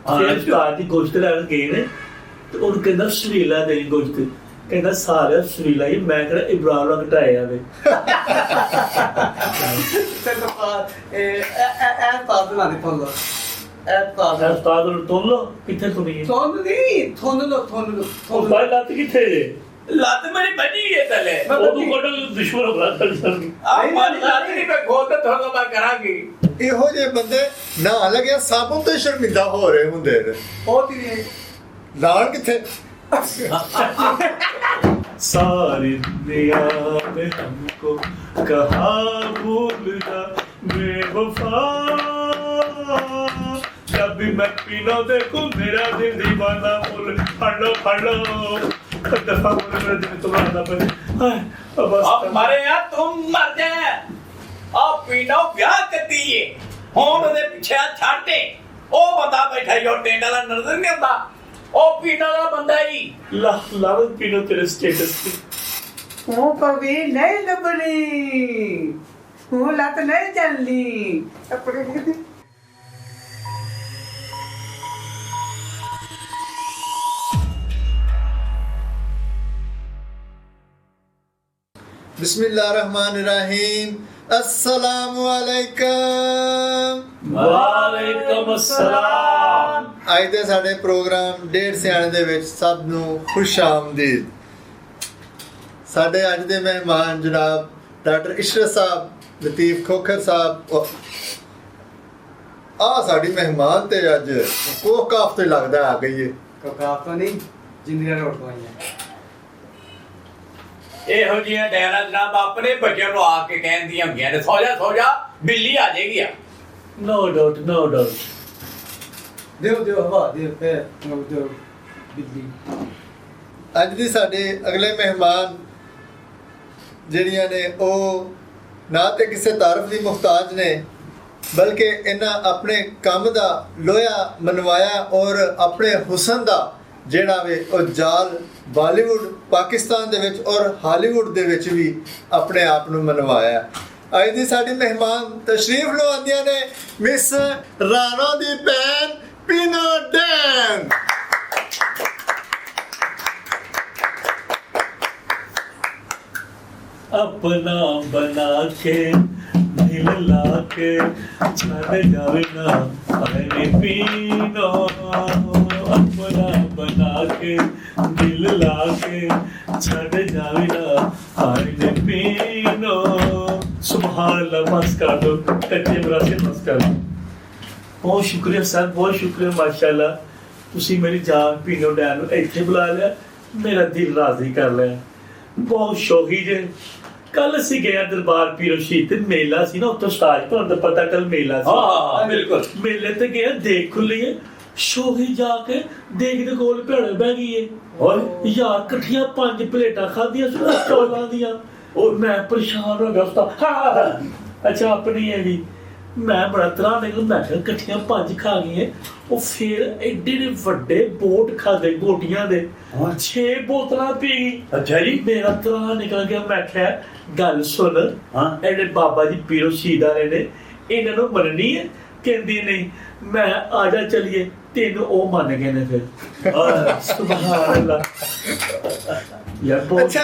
ਉਸਤਾਦ ਦੀ ਗੋਸ਼ਤ ਲੈਣ ਗਏ ਨੇ ਤੇ ਉਹਨੂੰ ਕਹਿੰਦਾ ਸਰੀਲਾ ਦੇ ਗੋਸ਼ਤ, ਕਹਿੰਦਾ ਸਾਰਾ ਸਰੀਲਾ ਹੀ, ਮੈਂ ਕਿਹੜਾ ਇਬਰਾਹਿਮ ਨੂੰ ਘਟਾਇਆ ਵੇ। ਉਸਤਾਦ ਨੂੰ ਤੁੰਨ ਲੋ, ਕਿੱਥੇ ਸੁਣੀ ਹੈ? ਭਾਈ ਲੱਤ ਕਿੱਥੇ ਜੇ? ਲੱਤ ਮੇਰੀ ਬੰਨੀ ਹੈ ਤਲੇ ਉਹਨੂੰ ਕੋਲ ਦੁਸ਼ਮਣ ਬਣਾ ਸਕਦੀ ਮਾਰੀ ਲੱਤ ਨਹੀਂ, ਮੈਂ ਖੋਲ ਕੇ ਤੁਹਾਨੂੰ ਮੈਂ ਕਰਾਂਗੀ। ਇਹੋ ਜਿਹੇ ਬੰਦੇ ਨਾ ਲੱਗਿਆ ਸਾਬੁਨ ਤੋਂ ਸ਼ਰਮਿੰਦਾ ਹੋ ਰਹੇ ਹੁੰਦੇ ਨੇ। ਉਹ ਤੇਰੀ ਲਾਣ ਕਿੱਥੇ? सारी दुनिया ने हमको कहा भूल जा बेवफा, जब भी मैं पीना देखूं मेरा दिल दीवाना बोल फड़ लो दफा बोल मेरा दिल तुम्हारा पर अब मरे यार तुम मर जाए। अब पीना ब्याह करती है होम दे पीछे छाटे ओ बंदा बैठा जो टेंट वाला नजर नहीं आता, ओ पीना वाला बंदा ही लावत पीनो तेरे स्टेटस की हूँ कभी नहीं लबनी, हूँ लत नहीं चलनी अपने। बिस्मिल्लाहिर्रहमानिर्रहीम। अस्सलामु अलैकुम। वालेकुम अस्सलाम। ਅੱਜ ਦੇ ਸਾਡੇ ਪ੍ਰੋਗਰਾਮ ਡੇਢ ਸਿਆਣੇ ਦੇ ਵਿੱਚ ਸਭ ਨੂੰ ਖੁਸ਼ ਆਮਦੀਦ। ਸਾਡੇ ਅੱਜ ਦੇ ਮਹਿਮਾਨ ਜਨਾਬ ਡਾਕਟਰ ਇਸ਼ਰਤ ਸਾਹਿਬ, ਲਤੀਫ ਖੋਖਰ ਸਾਹਿਬ। ਆ ਸਾਡੀ ਮਹਿਮਾਨ ਤੇ ਅੱਜ ਕੋਹ ਕਾਫ ਤੇ ਲੱਗਦਾ ਆ ਗਈ ਏ। ਕਾਫ ਤਾਂ ਨਹੀਂ, ਜਿੰਦਰੀਆਂ ਰੋਟ ਤੋਂ ਆਈਆਂ। ਇਹੋ ਜਿਹੀਆਂ ਡੈਰਾ ਜਨਾਬ ਆਪਣੇ ਬੱਚਿਆਂ ਨੂੰ ਆ ਕੇ ਕਹਿੰਦੀਆਂ ਹੁੰਦੀਆਂ ਨੇ ਸੋ ਜਾ ਬਿੱਲੀ ਆ ਜਾਏਗੀ ਆ। नो डाउट ਦਿਓ ਹਵਾ ਦਿਓ ਫੇਰ ਦਿਓ ਬਿੱਲੀ। ਅੱਜ ਦੀ ਸਾਡੇ ਅਗਲੇ ਮਹਿਮਾਨ ਜਿਹੜੀਆਂ ਨੇ ਉਹ ਨਾ ਤੇ ਕਿਸੇ ਤਾਰਫ ਦੀ ਮੁਹਤਾਜ ਨੇ, ਬਲਕਿ ਇਹਨਾਂ ਆਪਣੇ ਕੰਮ ਦਾ ਲੋਹਾ ਮਨਵਾਇਆ ਔਰ ਆਪਣੇ ਹੁਸਨ ਦਾ ਜਿਹੜਾ ਵੇ ਉਹ ਜਾਲ ਬਾਲੀਵੁੱਡ ਪਾਕਿਸਤਾਨ ਦੇ ਵਿੱਚ ਔਰ ਹਾਲੀਵੁੱਡ ਦੇ ਵਿੱਚ ਵੀ ਆਪਣੇ ਆਪ ਨੂੰ ਮਨਵਾਇਆ। ਅੱਜ ਦੀ ਸਾਡੀ ਮਹਿਮਾਨ ਤਸ਼ਰੀਫ ਲਵਾਉਂਦੀਆਂ ਨੇ ਮਿਸ ਰਾਣਾ ਦੀ ਭੈਣ ਪੀਨੋ ਡੈਨ। अपना बना के दिल ला के छड़ जावे ना अरे पीनो, अपना बना के दिल ला के छड़ जावे ना अरे पीनो। सुभान अल्लाह, मस्त कर दो कच्चे बरासे, मस्त कर दो। बहुत शुक्रिया सर, बहुत शुक्रिया माशाल्लाह। ਤੁਸੀਂ ਮੇਰੀ ਜਾਨ ਪੀਨੋ ਡੈਨ ਨੂੰ ਇੱਥੇ ਬੁਲਾ ਲਿਆ, ਮੇਰਾ ਦਿਲ ਰਾਜ਼ੀ ਕਰ ਲਿਆ। ਬਹੁਤ ਸ਼ੌਕੀ ਜੇ। ਕੱਲ ਅਸੀਂ ਗਏ ਦਰਬਾਰ ਪੀਰ ਰਸ਼ੀਦ ਤੇ ਮੇਲਾ ਸੀ ਨਾ, ਉੱਥੋਂ ਸਟਾਜ ਤੁਹਾਨੂੰ ਤਾਂ ਪਤਾ ਕੱਲ ਮੇਲਾ ਸੀ। ਹਾਂ ਬਿਲਕੁਲ। ਮੇਲੇ ਤੇ ਗਏ, ਦੇਖ ਖੁੱਲੀ ਹੈ ਸ਼ੋਹੀ, ਜਾ ਕੇ ਦੇਖਦੇ ਕੋਲ ਭੈਣ ਬਹਿ ਗਈ ਏ। ਯਾਰ ਇਕੱਠੀਆਂ 5 ਪਲੇਟਾਂ ਖਾਧੀਆਂ ਚੌਲਾਂ ਦੀਆਂ। ਉਹ ਮੈਂ ਪਰੇਸ਼ਾਨ ਹੋ ਗਿਆ ਉਸਤਾਦ। ਅੱਛਾ ਆਪਣੀ ਹੈ ਵੀ ਮੈਂ ਬੜਾ ਤਰ੍ਹਾਂ ਨਿਕਲ, ਮੈਂ ਕਿਹਾ ਇਕੱਠੀਆਂ 5 ਖਾ ਗਈਆਂ। ਉਹ ਫਿਰ ਐਡੇ ਨੇ ਵੱਡੇ ਬੋਟ ਖਾ ਗਏ ਗੋਟੀਆਂ ਦੇ, 6 ਬੋਤਲਾਂ ਪੀ ਗਈ। ਅੱਛਾ ਜੀ। ਮੇਰਾ ਤਰ੍ਹਾਂ ਨਿਕਲ ਗਿਆ। ਮੈਂ ਕਿਹਾ ਗੱਲ ਸੁਣ, ਇਹਦੇ ਬਾਬਾ ਜੀ ਪੀਰੋ ਸ਼ਹੀਦ ਵਾਲੇ ਨੇ, ਇਹਨਾਂ ਨੂੰ ਮੰਨਣੀ ਹੈ? ਕਹਿੰਦੀ ਨਹੀਂ। ਮੈਂ ਆ ਜਾ ਚਲੀਏ, ਤੈਨੂੰ ਉਹ ਮੰਨ ਗਏ ਨੇ ਫਿਰ। ਸੁਭਾਨ ਅੱਲਾਹ। ਅੱਛਾ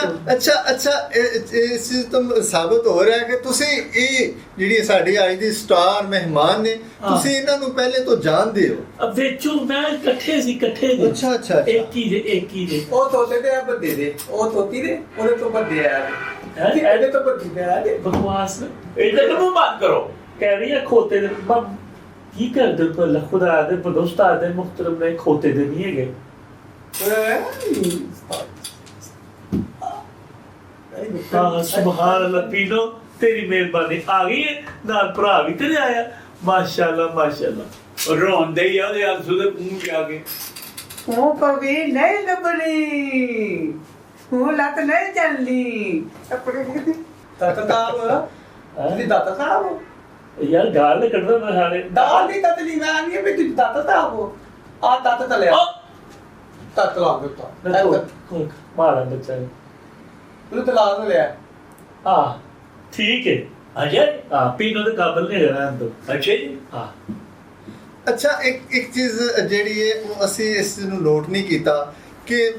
ਇਸ ਚੀਜ਼ ਤੋਂ ਸਾਬਤ ਹੋ ਰਿਹਾ ਕਿ ਤੁਸੀਂ ਇਹ ਜਿਹੜੀ ਸਾਡੀ ਅੱਜ ਦੀ ਸਟਾਰ ਮਹਿਮਾਨ ਨੇ, ਤੁਸੀਂ ਇਹਨਾਂ ਨੂੰ ਪਹਿਲੇ ਤੋਂ ਜਾਣਦੇ ਹੋ। ਵੇਚੂ ਮੈਂ ਇਕੱਠੇ ਸੀ। ਅੱਛਾ ਇੱਕ ਹੀ ਦੇ ਉਹ ਤੋਤੇ ਦੇ ਆ ਬੱਦੇ ਦੇ, ਉਹ ਤੋਤੀ ਦੇ ਉਹਦੇ ਤੋਂ ਬੱਦੇ ਆ ਇਹਦੇ ਤੋਂ ਬੱਦੇ ਆ ਦੇ। ਬਕਵਾਸ ਇਹਦੇ ਨੂੰ ਬੰਦ ਕਰੋ। ਕਹਿ ਰਹੀ ਹੈ ਖੋਤੇ ਦੇ। ਕੀ ਕਰਦੇ ਪਰ ਖੁਦਾ ਦੇ ਦੋਸਤਾਂ ਦੇ ਮੁਹਤਰਮ ਨੇ ਖੋਤੇ ਦੇ ਨਹੀਂ ਹੈਗੇ। ਸੁਭਾਨ ਅੱਲਾਹ ਪੀਨੋ, ਤੇਰੀ ਮਿਹਰਬਾਨੀ ਆ ਗਈ ਹੈ, ਨਾਲ ਭਰਾ ਵੀ ਤੇ ਆਇਆ। ਮਾਸ਼ਾਅੱਲਾ। ਰੋਂਦੇ ਹੀ ਆ ਉਹਦੇ ਆਂਸੂ ਦੇ ਮੂੰਹ ਜਾ ਕੇ। हूँ कभी नहीं लबनी, हूँ लत नहीं चलनी अपने। दाता साहब जी, दाता साहब यार गाल ਕੱਢਦਾ ਮੈਂ ਹਾਲੇ। दाल नहीं ततली मैं नहीं है भी दाता साहब आ दाता तले ततला देता ਮਾਰਾ ਬੱਚਾ तू तला ले ਆ ਠੀਕ ਹੈ। ਅੱਛਾ ਹਾਂ ਪੀਨੋ ਦੇ ਕਾਬਲ ਨਹੀਂ ਰਹਿਣਾ ਅੰਦਰ। ਅੱਛਾ ਜੀ। ਹਾਂ ਅੱਛਾ ਇੱਕ ਚੀਜ਼ ਜਿਹੜੀ ਹੈ ਉਹ ਅਸੀਂ ਇਸ ਨੂੰ ਨੋਟ ਨਹੀਂ ਕੀਤਾ ਕਿ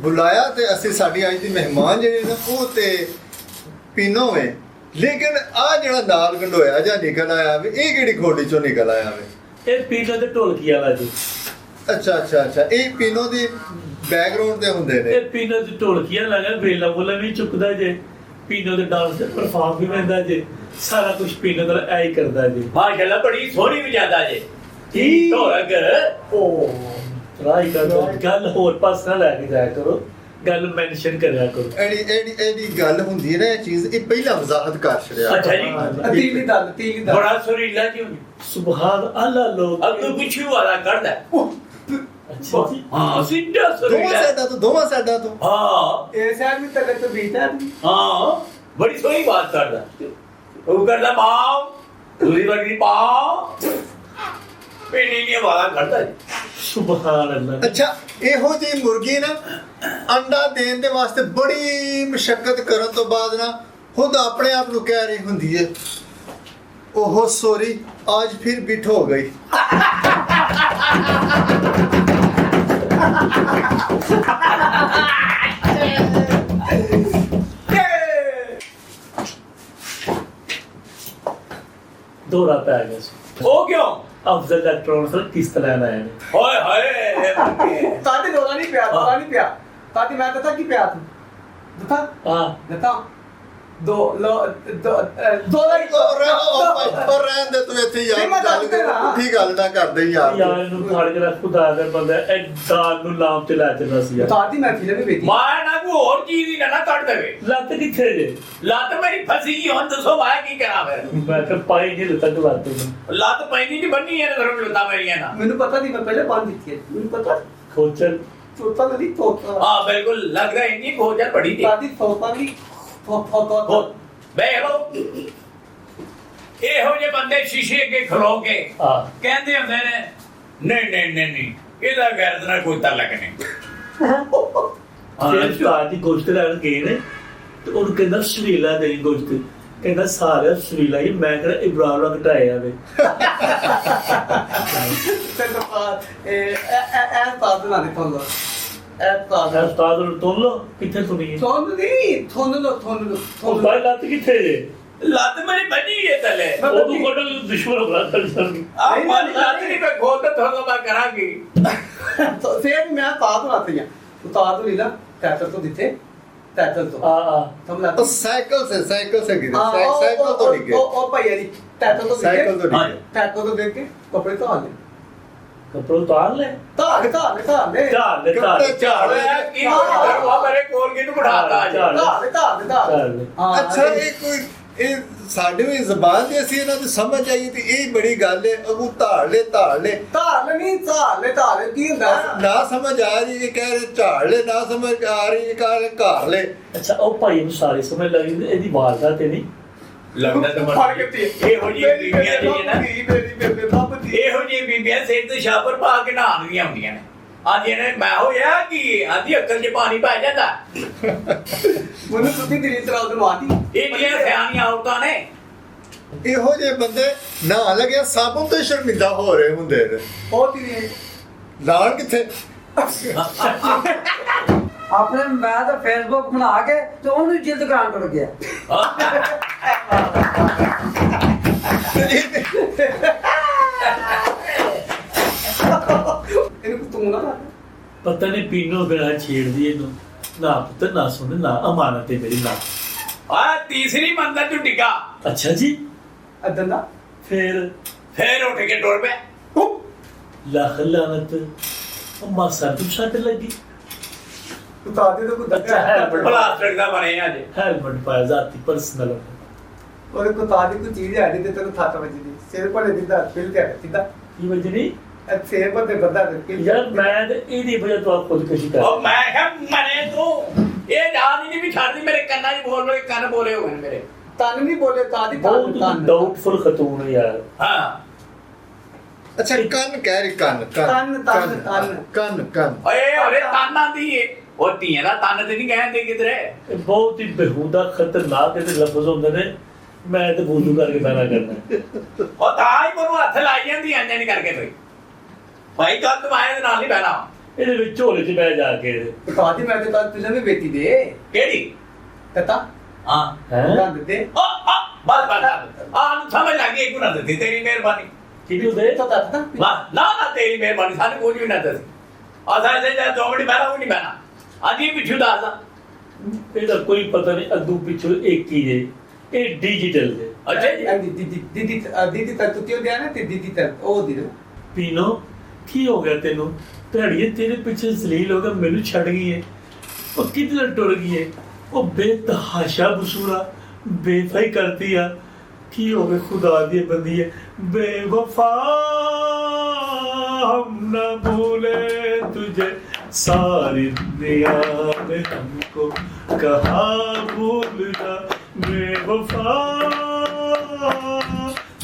ਬੁਲਾਇਆ ਤੇ ਅਸੀਂ ਸਾਡੀ ਅੱਜ ਦੀ ਮਹਿਮਾਨ ਜਿਹੜੇ ਨੇ ਉਹ ਤੇ ਪੀਨੋ ਵੇ, ਲੇਕਿਨ ਆ ਜਿਹੜਾ ਨਾਲ ਗੰਡੋਇਆ ਜਾਂ ਨਿਕਲ ਆਇਆ ਵੇ ਇਹ ਕਿਹੜੀ ਖੋਡੀ ਚੋਂ ਨਿਕਲ ਆਇਆ ਵੇ? ਇਹ ਪੀਨੋ ਤੇ ਢੋਲਕੀ ਵਾਲਾ ਜੀ। ਅੱਛਾ ਇਹ ਪੀਨੋ ਦੀ ਬੈਕਗ੍ਰਾਉਂਡ ਤੇ ਹੁੰਦੇ ਨੇ। ਇਹ ਪੀਨੋ ਦੀ ਢੋਲਕੀ ਵਾਲਾ ਲੱਗਾ, ਵੇਲਾ ਬੋਲਾ ਵੀ ਚੁੱਕਦਾ ਜੇ, ਪੀਨੋ ਦੇ ਡਾਂਸ ਤੇ ਪਰਫਾਰਮ ਵੀ ਲੈਂਦਾ ਜੇ, ਸਾਰਾ ਕੁਝ ਪੀਨੋ ਦਾ ਐ ਹੀ ਕਰਦਾ ਜੀ। ਮਾਸ਼ਾਅੱਲਾ ਬੜੀ ਸੋਹਣੀ ਵਜਾਦਾ ਜੇ ਕੀ ਢੋਲਕ। ਉਹ ਟਰਾਈ ਕਰੋ, ਗੱਲ ਹੋਰ ਪਾਸੇ ਨਾ ਲੈ ਕੇ ਜਾਇਆ ਕਰੋ, ਗੱਲ ਮੈਂਸ਼ਨ ਕਰਿਆ ਕਰੋ। ਇਹਦੀ ਗੱਲ ਹੁੰਦੀ ਹੈ ਨਾ, ਇਹ ਚੀਜ਼ ਇਹ ਪਹਿਲਾਂ ਵਜ਼ਾਹਤ ਕਰ ਛੜਿਆ। ਅੱਛਾ ਜੀ। ਤੀਲੀ ਦਲ ਬੜਾ ਸੁਰੀਲਾ ਕਿਉਂ ਸੁਭਾਨ ਅੱਲਾਹ ਲੋਕ ਅੱਗੋਂ ਪਿੱਛੇ ਵਾਲਾ ਕਰਦਾ। ਅੱਛਾ ਜੀ। ਹਾਂ ਸਿੱਧਾ ਸੁਰੀਲਾ। ਦੋਵਾਂ ਸਾਈਡਾਂ ਤੋਂ ਹਾਂ ਇਹ ਸਾਈਡ ਵੀ ਤੱਕ ਤੇ ਬੀਤਾ ਹਾਂ ਬੜੀ ਸੋਹਣੀ ਬਾਤ ਕਰਦਾ। ਉਹ ਕਰਦਾ ਮਾਂ ਦੂਰੀ ਵਰਗੀ ਪਾਂ ਪੀਣੀ ਨਹੀਂ ਵਾਲਾ ਕਰਦਾ ਜੀ। ਸੁਭਾਨ ਅੱਲਾਹ। ਅੱਛਾ ਇਹੋ ਜਿਹੀ ਮੁਰਗੀ ਨਾ ਅੰਡਾ ਦੇਣ ਦੇ ਵਾਸਤੇ ਬੜੀ ਮੁਸ਼ਕਲ ਕਰਨ ਤੋਂ ਬਾਅਦ ਨਾ ਖੁਦ ਆਪਣੇ ਆਪ ਨੂੰ ਕਹਿ ਰਹੀ ਹੁੰਦੀ ਹੈ, ओहो सॉरी आज फिर बिट हो गई। दौरा पे आ गया वो क्यों अफजल इलेक्ट्रॉनिक्स से किस्त लेना है हाय हाय ताते डोला नहीं पिया ताते मैं कहता कि पिया था दता दो लो दो और रहन दे तू इथे यार ठीक गल ना कर दे यार नु फाड़ के रख खुदा दे बंदा ए दाल नु लाम ते ला चला सी यार ताती मैं फिल्म में देखी मैं ना को और चीज ही ना कट देवे लत किथे जे लत मेरी फसी की हुन दसो मैं की करा फिर मैं तो पाई नहीं लत लत लत पैनी नहीं बन्नी है धर्म लता मेरी ना मेनू पता नहीं मैं पहले बांध दी थी मेनू पता खोचल चोटा नहीं तोता हां बिल्कुल लग रहा है इतनी खोजल बड़ी थी ताती तोता नहीं ਇਹੋ ਜਿਹੇ ਬੰਦੇ ਸ਼ੀਸ਼ੇ ਅੱਗੇ ਖਲੋ ਕੇ ਹਾਂ ਕਹਿੰਦੇ ਹੁੰਦੇ ਨੇ ਨਹੀਂ ਇਹਦਾ ਗੈਰਤ ਨਾਲ ਕੋਈ ਤਾਲੁਕ ਨਹੀਂ ਹਾਂ ਸਟਾਰ ਦੀ ਗੋਸ਼ਤ ਲੈਣ ਗਏ ਨੇ ਤੇ ਉਹਨੂੰ ਕਹਿੰਦਾ ਸਵੀਲਾ ਦੇ ਗੋਸ਼ਤ ਕਹਿੰਦਾ ਸਾਰਾ ਸਵੀਲਾ ਹੀ ਮੈਂ ਕਹਿੰਦਾ ਇਬਰਾਹਿਮ ਨੂੰ ਘਟਾਇਆ ਵੇ ਤੇ ਤਾਂ ਇਹ ਤਾਦ ਨਾ ਨਹੀਂ ਤੋਂਦਾ ਉਸਤਾਦ ਨੂੰ ਤੋਲ ਲੋ ਕਿੱਥੇ ਸੁਣੀ ਤੋਂਦ ਨਹੀਂ ਥੋਨ ਲੋ ਉਹ ਬਾਈ ਲੱਤ ਕਿੱਥੇ ਜੇ ਲੱਤ ਮੇਰੀ ਬੰਨੀ ਹੈ ਤਲੇ ਉਹ ਕੋਟਲ ਦੁਸ਼ਮਣ ਹੋ ਗਿਆ ਸਰ ਆ ਮਾਰੀ ਲੱਤ ਨਹੀਂ ਮੈਂ ਖੋਲ ਤੇ ਥੋੜਾ ਮੈਂ ਕਰਾਂਗੀ तो फिर मैं ताद लाती हैं तो ताद लीला टैटल तो दिते टैटल तो आ हम तो लाते साइकिल से गिरे साइकिल तो नहीं गए ओ भैया जी टैटल तो साइकिल तो नहीं गए टैटल तो देख के कपड़े तो आले कपड़ों तार ले ताले ਝਾੜ ਕੀ ਹੋਇਆ ਮੇਰੇ ਕੋਲ ਕਿਹਨੂੰ ਬਿਠਾਤਾ ताले अच्छा ये कोई ਇਹ ਸਾਡੇ ਵੀ ਜ਼ਬਾਨ ਤੇ ਅਸੀਂ ਇਹਨਾਂ ਦੀ ਸਮਝ ਆਈ ਤੇ ਇਹ ਬੜੀ ਗੱਲ ਹੈ ਉਹ ਧਾੜ ਲੈ ताले नहीं ताले की ਹੁੰਦਾ ਨਾ ਸਮਝ ਆ ਰਹੀ ਇਹ ਕਹਿ ਰਹੇ ਝਾੜ ਲੈ ਨਾ ਸਮਝ ਆ ਰਹੀ ਇਹ ਕਹਿ ਰਹੇ ਘਾੜ ਲੈ ਅੱਛਾ ਉਹ ਭਾਈ ਨੂੰ ਸਾਰੇ ਸਮਝ ਲੱਗੀ ਇਹਦੀ ਵਾਰਦਾਤ ਤੇ ਨਹੀਂ ਲੱਗਦਾ ਤਾਂ ਫੜ ਕੇ ਤੀ ਇਹੋ ਜਿਹੀ ਬੀਬੀਆਂ ਦੀ ਨਾ ਮੇਰੀ ਬੇਬੇ ਬਾਪ ਦੀ ਇਹੋ ਜਿਹੀ ਬੀਬੀਆਂ ਸਿਰ ਤੇ ਛਾਪਰ ਪਾ ਕੇ ਨਹਾਉਣ ਦੀਆਂ ਹੁੰਦੀਆਂ ਨੇ ਅੱਜ ਇਹਨੇ ਮੈਂ ਹੋਇਆ ਕਿ ਆਂਦੀ ਅਕਲ 'ਚ ਪਾਣੀ ਪੈ ਜਾਂਦਾ ਮੈਨੂੰ ਤੁਸੀਂ ਦਿਲੀ ਤਰਾ ਉਧਰ ਮਾਤੀ ਇਹ ਜਿਹੜੀਆਂ ਸਿਆਣੀਆਂ ਔਰਤਾਂ ਨੇ ਇਹੋ ਜਿਹੇ ਬੰਦੇ ਨਾ ਲੱਗਿਆ ਸਾਬੁਨ ਤੋਂ ਸ਼ਰਮਿੰਦਾ ਹੋ ਰਹੇ ਹੁੰਦੇ ਨੇ ਬਹੁਤ ਹੀ ਲਾਣ ਕਿੱਥੇ ਆਪਣੇ ਮੈਂ ਤਾਂ ਫੇਸਬੁੱਕ ਬਣਾ ਕੇ ਤੇ ਉਹਨੂੰ ਜਿਲਦ ਕਰਾਉਣ ਟੁੱਟ ਗਿਆ ਇਹਨੂੰ ਤੂੰ ਨਾ ਪਤਾ ਨਹੀਂ ਪੀਨੋ ਬਿਨਾ ਛੇੜਦੀ ਇਹਨੂੰ ਨਾ ਪੁੱਤ ਨਾ ਸੁਣ ਨਾ ਅਮਾਨਤ ਹੈ ਮੇਰੀ ਨਾ ਆ ਤੀਸਰੀ ਮੰਜ਼ਲ ਤੋਂ ਡਿੱਗਾ ਅੱਛਾ ਜੀ ਅਦਨ ਦਾ ਫੇਰ ਉੱਠ ਕੇ ਟੁਰ ਪਿਆ ਲੱਖ ਲਾਨਤ ਅੰਮਾ ਸਾਨੂੰ ਛੱਡ ਲੱਗੀ ਤਾਦੇ ਤੋਂ ਅੱਛਾ ਹੈ ਪਲਾਸਟਿਕ ਦਾ ਬਣਿਆ ਅੱਜ ਹੈਲਮਟ ਪਾਇਆ ਜਾਤੀ ਪਰਸਨਲ ਉਹਦੇ ਕੋ ਤਾਦੀ ਕੋ ਚੀਜ਼ ਹੈ ਤੇ ਤੈਨੂੰ ਥੱਕ ਵੱਜਦੀ ਸਿਰ ਪਰ ਦਿੱਤਾ ਫਿਲ ਤੇ ਸਿੱਧਾ ਕੀ ਵਜਣੀ ਸਿਰ ਪਰ ਤੇ ਬੰਦਾ ਤੇ ਯਾਰ ਮੈਂ ਤੇ ਇਹਦੀ ਵਜ੍ਹਾ ਤੋਂ ਆਪ ਖੁਦਕੁਸ਼ੀ ਕਰ ਉਹ ਮੈਂ ਕਿਹਾ ਮਰੇ ਤੂੰ ਇਹ ਜਾਨ ਹੀ ਨਹੀਂ ਵੀ ਛੱਡਦੀ ਮੇਰੇ ਕੰਨਾਂ 'ਚ ਬੋਲ ਕੰਨ ਬੋਲੇ ਹੋਏ ਨੇ ਮੇਰੇ ਤਨ ਨਹੀਂ ਬੋਲੇ ਤਾਦੀ ਬਹੁਤ ਤਨ ਡਾਊਟਫੁਲ ਖਤੂਨ ਹੈ ਯਾਰ ਹਾਂ ਅੱਛਾ ਕੰਨ ਕਹਿ ਰਹੀ ਕੰਨ ਓਏ ਹੋਰੇ ਤਾਨਾਂ ਦੀ ਏ ਉਹ ਧੀਆਂ ਦਾ ਤਨ ਤੇ ਨਹੀਂ ਕਹਿੰਦੇ ਕਿਧਰੇ ਇਹ ਬਹੁਤ ਹੀ ਬੇਹੂਦਾ ਖਤਰਨਾਕ ਇਹਦੇ ਲਫ਼ਜ਼ ਹੁੰਦੇ ਨੇ ਮੈਂ ਤੇ ਵੂਜ਼ੂ ਕਰਕੇ ਪੈਦਾ ਕਰਨਾ ਉਹ ਤਾਂ ਹੀ ਮੈਨੂੰ ਹੱਥ ਲਾਈ ਜਾਂਦੀ ਐਂ ਨਹੀਂ ਕਰਕੇ ਕੋਈ ਭਾਈ ਕੱਲ ਤੂੰ ਆਏ ਦੇ ਨਾਲ ਨਹੀਂ ਬਹਿਣਾ ਇਹਦੇ ਵਿੱਚ ਝੋਲੇ 'ਚ ਬਹਿ ਜਾ ਕੇ ਤਾਤੀ ਮੈਂ ਤੇ ਕੱਲ ਫਿਲਮ ਵੀ ਵੇਖੀ ਦੇ ਕਿਹੜੀ ਤਤਾ ਹਾਂ ਹੈ ਨਾ ਦਿੱਤੇ ਬਸ ਨੂੰ ਸਮਝ ਲੱਗੀ ਇੱਕ ਨਾ ਦਿੱਤੀ ਤੇਰੀ ਮਿਹਰਬਾਨੀ ਕਿਹਨੂੰ ਦੇ ਤਤਾ ਤਤਾ ਬਸ ਨਾ ਤੇਰੀ ਮਿਹਰਬਾਨੀ ਸਾਨੂੰ ਕੋਈ ਵੀ ਨਾ ਦੱਸੀ ਅਸਾਂ ਜੇ ਜਾਂ 2 ਮਿੰਟ ਬਹਿਣਾ ਉਹ ਨਹੀਂ ਬਹਿਣਾ ਅੱਜ ਹੀ ਪਿੱਛੂ ਦੱਸਦਾ ਇਹਦਾ ਕੋਈ ਪਤਾ ਨਹੀਂ ਅੱਗੂ ਪਿੱਛੋਂ ਇੱਕ ਹੀ ਜੇ ਇਹ ਡਿਜੀਟਲ ਜੇ ਅੱਛਾ ਜੀ ਦੀਦੀ ਤਾਂ ਤੁੱਤੀ ਹੁੰਦੀ ਆ ਨਾ ਤੇ ਦੀਦੀ ਤਾਂ ਉਹ ਦੀ ਪੀਨੋ ਕੀ ਹੋ ਗਿਆ ਤੈਨੂੰ ਭੈੜੀਏ ਤੇਰੇ ਪਿੱਛੇ ਜ਼ਲੀਲ ਹੋ ਗਿਆ ਮੈਨੂੰ ਛੱਡ ਗਈ ਹੈ ਉਹ ਕਿੱਧਰ ਨਾਲ ਟੁਰ ਗਈ ਹੈ ਉਹ ਬੇਤਹਾਸ਼ਾ ਬਸੂਰਾ ਬੇਫਾਈ ਕਰਤੀ ਆ ਕੀ ਹੋ ਗਿਆ ਖੁਦਾ ਦੀ ਬੰਦੀ ਹੈ ਬੇਵਫਾ हम न भूले तुझे सारी दुनिया ने हमको कहा भूल जा बेवफा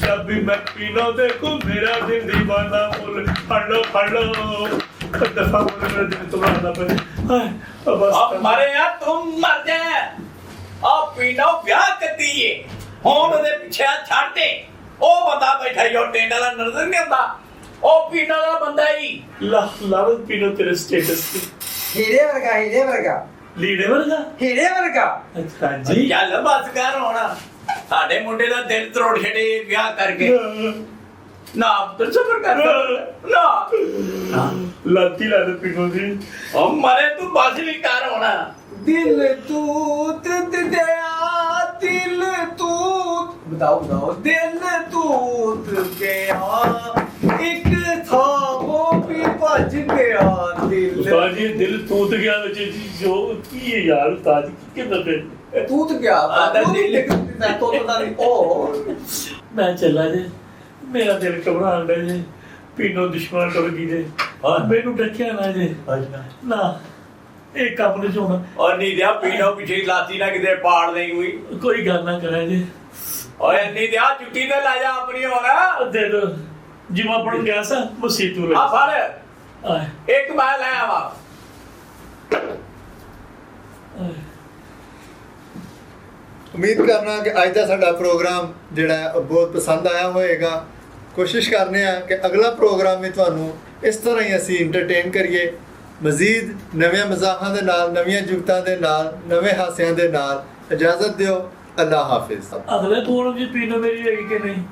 जब भी मैं पीनो देखूं मेरा दिल दीवाना बोले फड़ लो दफा बोले मेरा दिल तुम्हारा पे अब मरे यार तुम मर जाए अब पीनो ब्याह करती है ਹੁਣ ਉਹਦੇ ਪਿੱਛੇ ਛੱਡਦੇ ਉਹ ਬੰਦਾ ਬੈਠਾ ਜੋ ਟੈਂਟ ਵਾਲਾ ਨਜ਼ਰ ਨਹੀਂ ਆਉਂਦਾ ਉਹ ਪੀਣਾ ਦਾ ਬੰਦਾ ਹੀ ਲਾਵਤ ਪੀਨੋ ਤੇਰੇ ਸਟੇਟਸ ਤੇ ਹੀਰੇ ਵਰਗਾ ਲੀੜੇ ਵਰਗਾ ਹੀਰੇ ਵਰਗਾ ਅੱਛਾ ਜੀ ਚੱਲ ਬਸ ਕਰ ਹੋਣਾ ਸਾਡੇ ਮੁੰਡੇ ਦਾ ਦਿਲ ਤਰੋੜ ਛੱਡੇ ਵਿਆਹ ਕਰਕੇ ਨਾ ਤੇ ਸਫਰ ਕਰ ਨਾ ਲਾਤੀ ਲਾ ਦੇ ਪੀਨੋ ਦੀ ਉਹ ਮਰੇ ਤੂੰ ਬਸ ਵੀ ਕਰ ਹੋਣਾ ਦਿਲ ਤੂਤ ਦਿਆ ਦਿਲ ਤੂਤ ਬਤਾਓ ਦਿਲ ਤੂਤ ਗਿਆ ਇੱਕ ਥਾਂ ਉਹ ਵੀ ਭੱਜ ਗਿਆ ਦਿਲ ਸਾਜੀ ਦਿਲ ਟੂਟ ਗਿਆ ਵਿੱਚ ਜੋ ਕੀ ਹੈ ਯਾਰ ਤਾਜ ਕਿੱਦਾਂ ਤੇ ਤੂਤ ਗਿਆ ਆਦਰ ਉਹ ਦਿਲ। ਦਿਲ ਤੋਂ ਨਹੀਂ ਉਹ ਮੈਂ ਚੱਲਾ ਜੇ ਮੇਰਾ ਦਿਲ ਘਬਰਾਉਣ ਡਿਆ ਜੇ ਪੀਨੋ ਦੁਸ਼ਮਣ ਟੁਰ ਗਈ ਜੇ ਮੈਨੂੰ ਡੱਕਿਆ ਨਾ ਜੇ ਨਾ ਇਹ ਕੰਮ ਨਹੀਂ ਹੋਣਾ ਔਰ ਨਹੀਂ ਦਿਆ ਪੀਣੋ ਪਿੱਛੇ ਲਾਤੀ ਨਾ ਕਿਤੇ ਪਾੜ ਨਹੀਂ ਹੋਈ ਕੋਈ ਗੱਲ ਨਾ ਕਰਾਂ ਜੇ ਓਏ ਨਹੀਂ ਦਿਆ ਚੁੱਟੀ ਤੇ ਲੈ ਜਾ ਆਪਣੀ ਹੋਣਾ ਦੇ ਦੋ ਜਿਵੇਂ ਪੜਨ ਗਿਆ ਸਾ ਮਸੀਤੂ ਆ ਫੜ ਆਏ ਇੱਕ ਮੈਂ ਲੈ ਆਵਾ ਉਮੀਦ ਕਰਨਾ ਕਿ ਅੱਜ ਦਾ ਸਾਡਾ ਪ੍ਰੋਗਰਾਮ ਜਿਹੜਾ ਹੈ ਉਹ ਬਹੁਤ ਪਸੰਦ ਆਇਆ ਹੋਵੇਗਾ ਕੋਸ਼ਿਸ਼ ਕਰਨੇ ਆ ਕਿ ਅਗਲਾ ਪ੍ਰੋਗਰਾਮ ਵੀ ਤੁਹਾਨੂੰ ਇਸ ਤਰ੍ਹਾਂ ਹੀ ਅਸੀਂ ਐਂਟਰਟੇਨ ਕਰੀਏ ਮਜ਼ੀਦ ਨਵੇਂ ਮਜ਼ਾਕਾਂ ਦੇ ਨਾਲ ਨਵੀਆਂ ਜੁਗਤਾਂ ਦੇ ਨਾਲ ਨਵੇਂ ਹਾਸਿਆਂ ਦੇ ਨਾਲ ਇਜਾਜ਼ਤ ਦਿਓ ਅੱਲਾ ਹਾਫਿਜ਼ ਅਗਲੇ ਕੋਲ ਵੀ ਪੀਨੋ ਮੇਰੀ ਹੈਗੀ ਕਿ ਨਹੀਂ